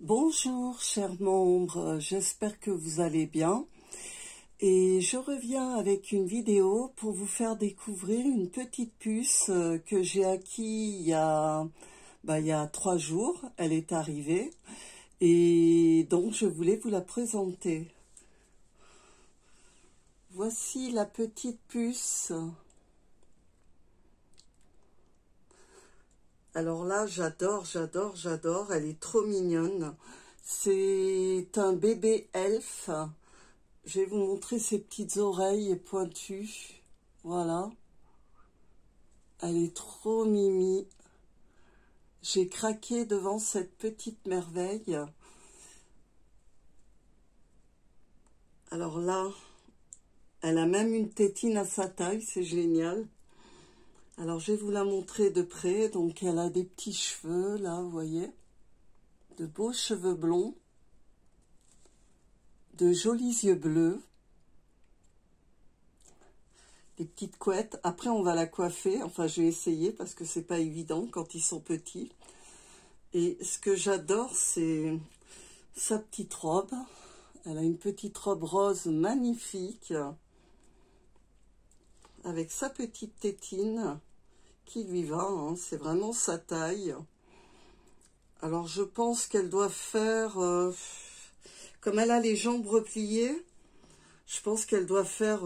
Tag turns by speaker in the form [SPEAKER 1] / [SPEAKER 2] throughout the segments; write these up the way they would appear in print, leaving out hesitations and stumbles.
[SPEAKER 1] Bonjour chers membres, j'espère que vous allez bien et je reviens avec une vidéo pour vous faire découvrir une petite puce que j'ai acquis il y a 3 jours. Elle est arrivée et donc je voulais vous la présenter. Voici la petite puce. Alors là, j'adore, elle est trop mignonne. C'est un bébé elfe. Je vais vous montrer ses petites oreilles pointues. Voilà. Elle est trop mimi. J'ai craqué devant cette petite merveille. Alors là, elle a même une tétine à sa taille, c'est génial. Alors, je vais vous la montrer de près. Donc, elle a des petits cheveux, là, vous voyez. De beaux cheveux blonds. De jolis yeux bleus. Des petites couettes. Après, on va la coiffer. Enfin, je vais essayer parce que c'est pas évident quand ils sont petits. Et ce que j'adore, c'est sa petite robe. Elle a une petite robe rose magnifique. Avec sa petite tétine. Qui lui va, hein, c'est vraiment sa taille. Alors je pense qu'elle doit faire, comme elle a les jambes repliées, je pense qu'elle doit faire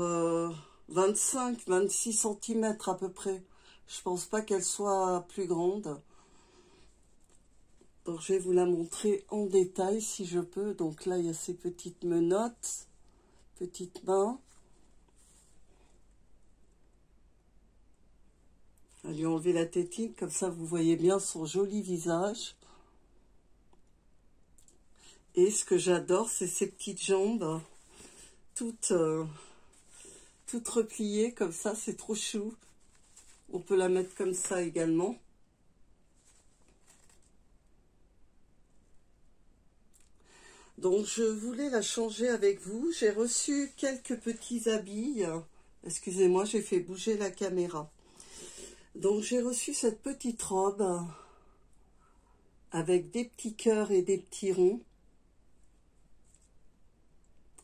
[SPEAKER 1] 25-26 cm à peu près. Je pense pas qu'elle soit plus grande. Donc je vais vous la montrer en détail si je peux. Donc là il y a ces petites menottes, petites mains. Je vais lui enlever la tétine, comme ça vous voyez bien son joli visage. Et ce que j'adore, c'est ses petites jambes, toutes repliées comme ça, c'est trop chou. On peut la mettre comme ça également. Donc je voulais la changer avec vous. J'ai reçu quelques petits habits. Excusez-moi, j'ai fait bouger la caméra. Donc j'ai reçu cette petite robe avec des petits cœurs et des petits ronds.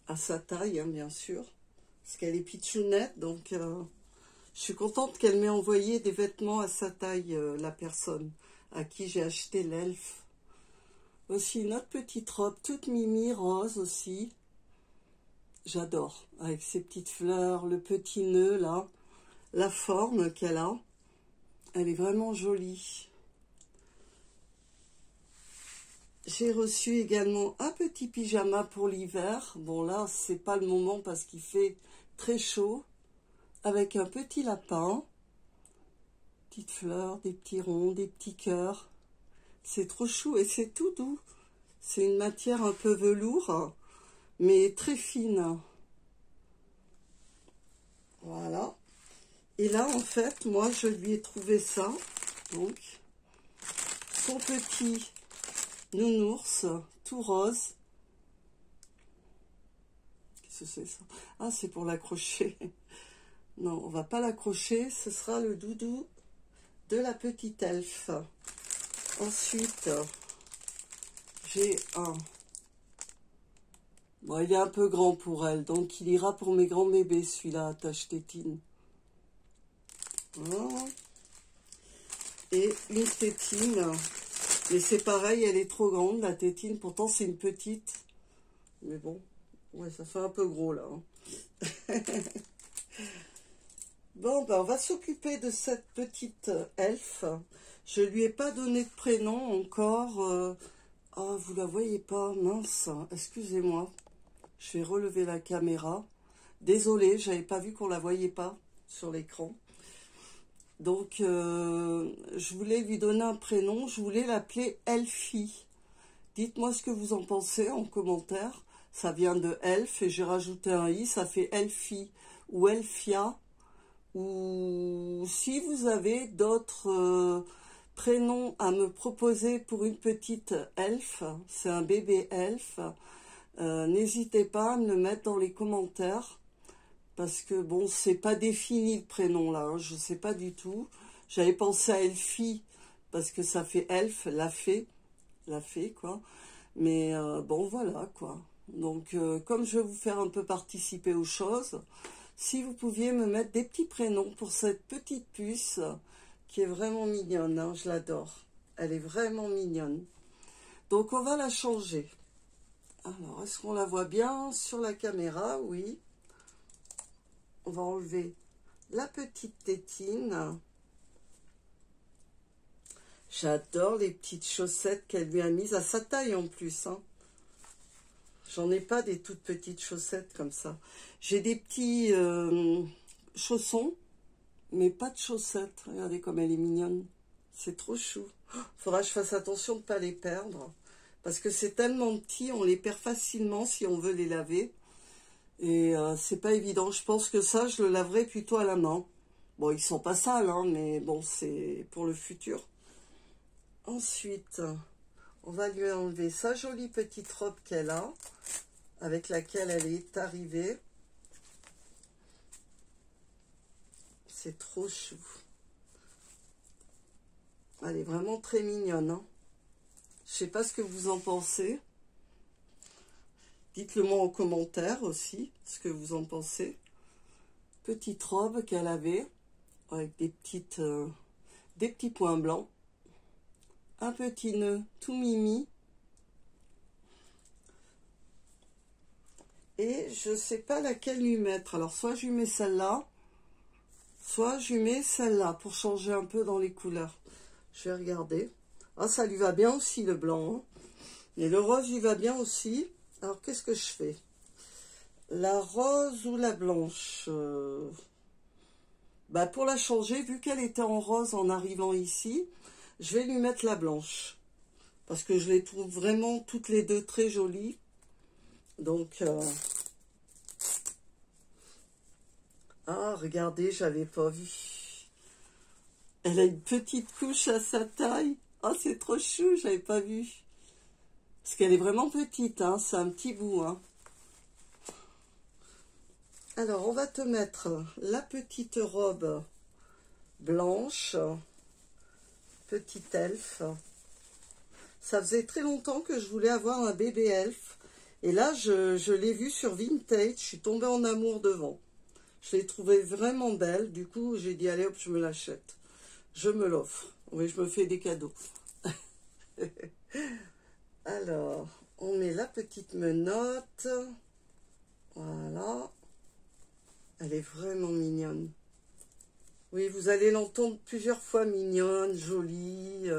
[SPEAKER 1] À sa taille, hein, bien sûr. Parce qu'elle est pitchounette, donc je suis contente qu'elle m'ait envoyé des vêtements à sa taille, la personne à qui j'ai acheté l'elfe. Aussi une autre petite robe, toute mimi, rose aussi. J'adore, avec ses petites fleurs, le petit nœud là, la forme qu'elle a. Elle est vraiment jolie. J'ai reçu également un petit pyjama pour l'hiver. Bon là, c'est pas le moment parce qu'il fait très chaud. Avec un petit lapin. Petites fleurs, des petits ronds, des petits cœurs. C'est trop chou et c'est tout doux. C'est une matière un peu velours, mais très fine. Voilà. Et là, en fait, moi, je lui ai trouvé ça. Donc, son petit nounours, tout rose. Qu'est-ce que c'est ça? Ah, c'est pour l'accrocher. Non, on va pas l'accrocher. Ce sera le doudou de la petite elfe. Ensuite, j'ai un... Bon, il est un peu grand pour elle, donc il ira pour mes grands bébés, celui-là, à tache tétine. Voilà. Et une tétine. Mais c'est pareil, elle est trop grande, la tétine. Pourtant, c'est une petite. Mais bon, ouais, ça fait un peu gros, là. Hein. Bon, ben, on va s'occuper de cette petite elfe. Je lui ai pas donné de prénom encore. Ah, vous la voyez pas, mince. Excusez-moi. Je vais relever la caméra. Désolée, j'avais pas vu qu'on la voyait pas sur l'écran. Donc, je voulais lui donner un prénom. Je voulais l'appeler Elfie. Dites-moi ce que vous en pensez en commentaire. Ça vient de elfe et j'ai rajouté un i, ça fait Elfie ou Elfia. Ou si vous avez d'autres prénoms à me proposer pour une petite elfe, c'est un bébé elfe, n'hésitez pas à me le mettre dans les commentaires. Parce que bon, c'est pas défini le prénom là, hein, je sais pas du tout. J'avais pensé à Elfie parce que ça fait elfe, la fée quoi. Mais bon, voilà, quoi. Donc, comme je vais vous faire un peu participer aux choses, si vous pouviez me mettre des petits prénoms pour cette petite puce qui est vraiment mignonne, hein, je l'adore. Elle est vraiment mignonne. Donc, on va la changer. Alors, est-ce qu'on la voit bien sur la caméra? Oui. On va enlever la petite tétine. J'adore les petites chaussettes qu'elle lui a mises à sa taille en plus, hein. J'en ai pas des toutes petites chaussettes comme ça. J'ai des petits chaussons, mais pas de chaussettes. Regardez comme elle est mignonne. C'est trop chou. Faudra que je fasse attention de ne pas les perdre. Parce que c'est tellement petit, on les perd facilement si on veut les laver. Et c'est pas évident. Je pense que ça, je le laverai plutôt à la main. Bon, ils sont pas sales, hein, mais bon, c'est pour le futur. Ensuite, on va lui enlever sa jolie petite robe qu'elle a, avec laquelle elle est arrivée. C'est trop chou. Elle est vraiment très mignonne, hein. Je sais pas ce que vous en pensez. Dites-le moi en commentaire aussi, ce que vous en pensez. Petite robe qu'elle avait, avec des petits points blancs. Un petit nœud tout mimi. Et je sais pas laquelle lui mettre. Alors, soit je lui mets celle-là, soit je lui mets celle-là, pour changer un peu dans les couleurs. Je vais regarder. Ah, ça lui va bien aussi, le blanc, hein. Et le rose lui va bien aussi. Alors, qu'est-ce que je fais? La rose ou la blanche? Bah, pour la changer, vu qu'elle était en rose en arrivant ici, je vais lui mettre la blanche. Parce que je les trouve vraiment toutes les deux très jolies. Donc, ah, regardez, j'avais pas vu. Elle a une petite couche à sa taille. Oh, c'est trop chou, j'avais pas vu. Parce qu'elle est vraiment petite, hein, c'est un petit bout, hein. Alors, on va te mettre la petite robe blanche, petite elfe. Ça faisait très longtemps que je voulais avoir un bébé elfe. Et là, je l'ai vu sur Vintage, je suis tombée en amour devant. Je l'ai trouvée vraiment belle, du coup, j'ai dit, allez hop, je me l'achète. Je me l'offre. Oui, je me fais des cadeaux. Alors, on met la petite menotte. Voilà. Elle est vraiment mignonne. Oui, vous allez l'entendre plusieurs fois, mignonne, jolie.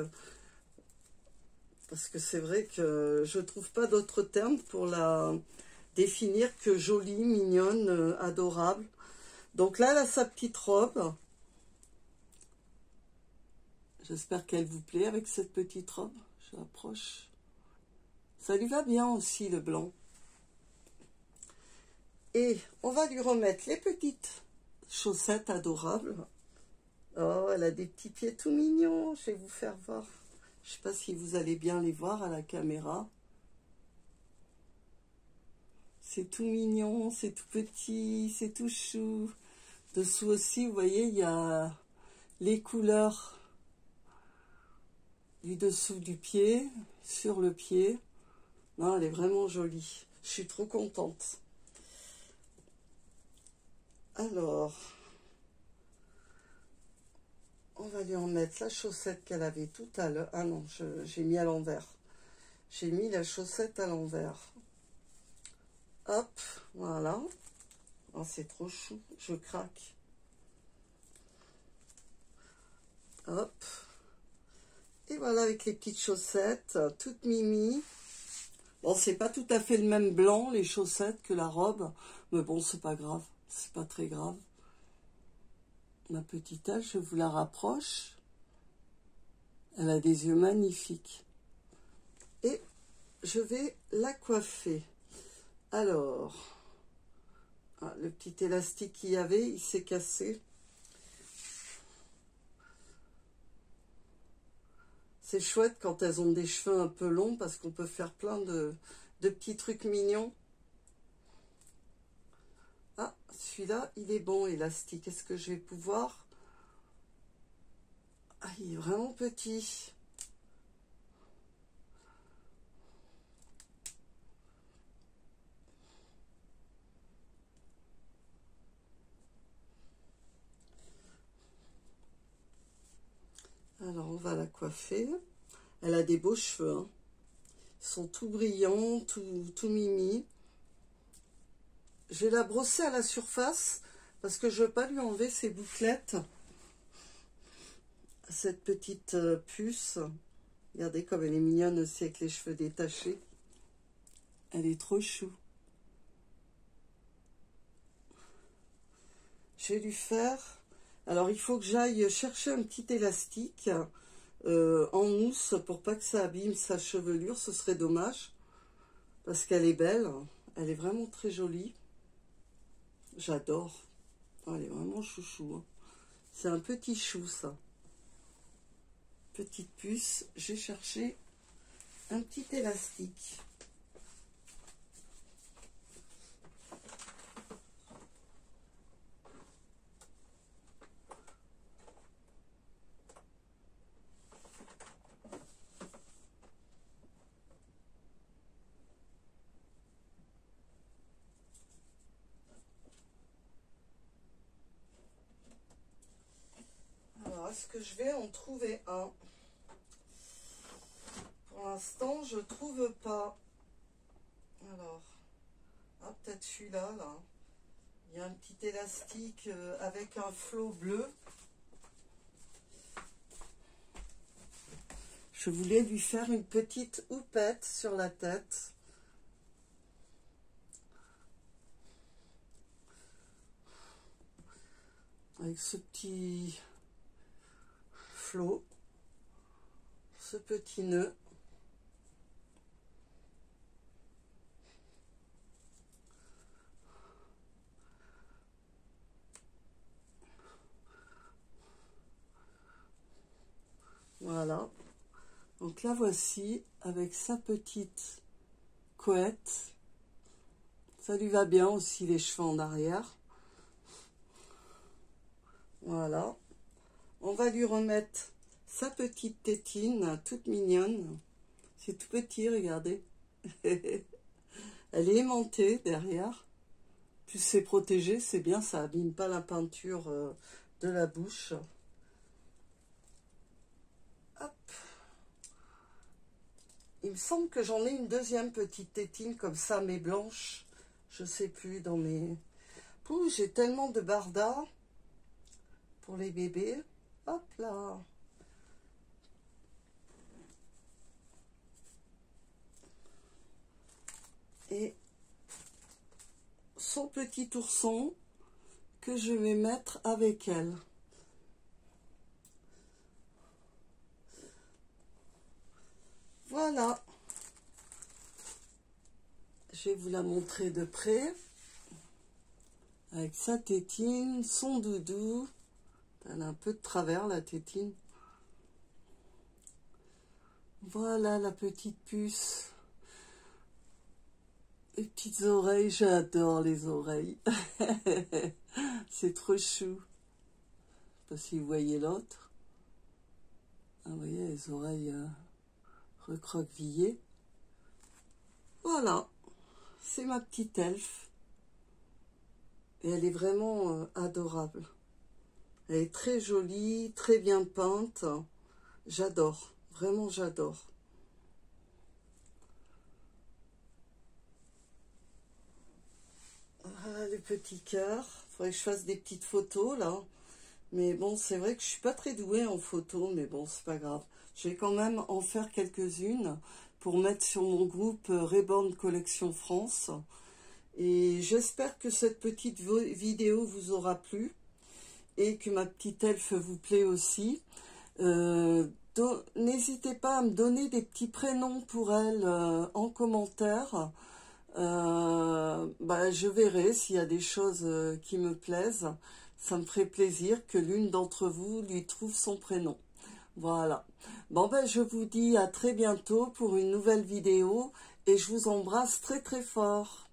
[SPEAKER 1] Parce que c'est vrai que je ne trouve pas d'autres termes pour la définir que jolie, mignonne, adorable. Donc là, elle a sa petite robe. J'espère qu'elle vous plaît avec cette petite robe. Je l'approche. Ça lui va bien aussi, le blanc. Et on va lui remettre les petites chaussettes adorables. Oh, elle a des petits pieds tout mignons. Je vais vous faire voir. Je ne sais pas si vous allez bien les voir à la caméra. C'est tout mignon, c'est tout petit, c'est tout chou. Dessous aussi, vous voyez, il y a les couleurs du dessous du pied, sur le pied. Non, elle est vraiment jolie. Je suis trop contente. Alors, on va lui en mettre la chaussette qu'elle avait tout à l'heure. Ah non, j'ai mis à l'envers. J'ai mis la chaussette à l'envers. Hop, voilà. Oh, c'est trop chou, je craque. Hop. Et voilà, avec les petites chaussettes, toutes mimi. Bon, c'est pas tout à fait le même blanc, les chaussettes, que la robe. Mais bon, c'est pas grave. C'est pas très grave. Ma petite elle, je vous la rapproche. Elle a des yeux magnifiques. Et je vais la coiffer. Alors, ah, le petit élastique qu'il y avait, il s'est cassé. C'est chouette quand elles ont des cheveux un peu longs parce qu'on peut faire plein de petits trucs mignons. Ah, celui-là, il est bon, élastique. Est-ce que je vais pouvoir... Ah, il est vraiment petit. va la coiffer. Elle a des beaux cheveux, hein. Ils sont tout brillants, tout mimi. Je vais la brosser à la surface parce que je ne veux pas lui enlever ses bouclettes. Cette petite puce. Regardez comme elle est mignonne aussi avec les cheveux détachés. Elle est trop chou. Je vais lui faire... Alors, il faut que j'aille chercher un petit élastique en mousse pour pas que ça abîme sa chevelure. Ce serait dommage parce qu'elle est belle. Elle est vraiment très jolie. J'adore. Oh, elle est vraiment chouchou, hein. C'est un petit chou, ça. Petite puce. J'ai cherché un petit élastique. Est-ce que je vais en trouver un? Pour l'instant, je trouve pas. Alors, ah, peut-être celui-là, là. Il y a un petit élastique avec un flot bleu. Je voulais lui faire une petite houppette sur la tête. Avec ce petit flot, ce petit nœud. Voilà. Donc la voici avec sa petite couette. Ça lui va bien aussi les cheveux en arrière. Voilà. On va lui remettre sa petite tétine toute mignonne. C'est tout petit, regardez. Elle est aimantée derrière. Plus c'est protégé, c'est bien, ça abîme pas la peinture de la bouche. Hop. Il me semble que j'en ai une deuxième petite tétine comme ça, mais blanche. Je sais plus dans mes... Pouh, j'ai tellement de bardas pour les bébés. Hop là. Et son petit ourson que je vais mettre avec elle. Voilà. Je vais vous la montrer de près. Avec sa tétine, son doudou. Elle a un peu de travers, la tétine. Voilà la petite puce. Les petites oreilles, j'adore les oreilles. C'est trop chou. Je ne sais pas si vous voyez l'autre. Ah, vous voyez les oreilles recroquevillées. Voilà, c'est ma petite elfe. Et elle est vraiment adorable. Elle est très jolie, très bien peinte. J'adore, vraiment j'adore. Voilà le petit cœur. Il faudrait que je fasse des petites photos là. Mais bon, c'est vrai que je suis pas très douée en photo, mais bon, c'est pas grave. Je vais quand même en faire quelques-unes pour mettre sur mon groupe Reborn Collection France. Et j'espère que cette petite vidéo vous aura plu et que ma petite elfe vous plaît aussi. N'hésitez pas à me donner des petits prénoms pour elle en commentaire. Je verrai s'il y a des choses qui me plaisent. Ça me ferait plaisir que l'une d'entre vous lui trouve son prénom. Voilà. Bon, je vous dis à très bientôt pour une nouvelle vidéo et je vous embrasse très très fort.